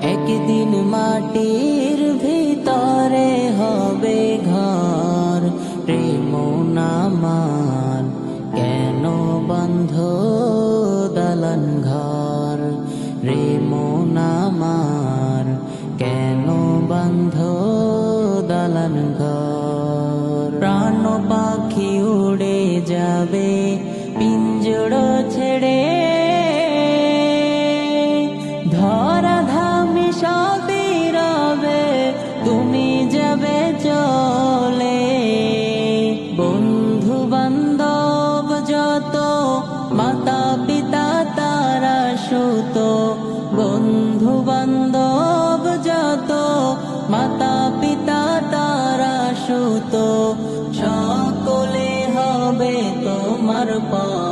একদিন মাটির ভিতরে হবে ঘর, রে মন আমার কেন বন্ধ দালান ঘর, রে মন আমার কেন বন্ধ দালান ঘর। প্রাণ পাখি উড়ে যাবে পিঞ্জড় ছেড়ে, ধরা ধামি সবই রবে তুমি যাবে চলে। বন্ধু বান্ধব যত মাতা পিতা তারা সুত, বন্ধু বান্ধব যত মাতা পিতা তারা সুত, সকলে হবে তোমার পর।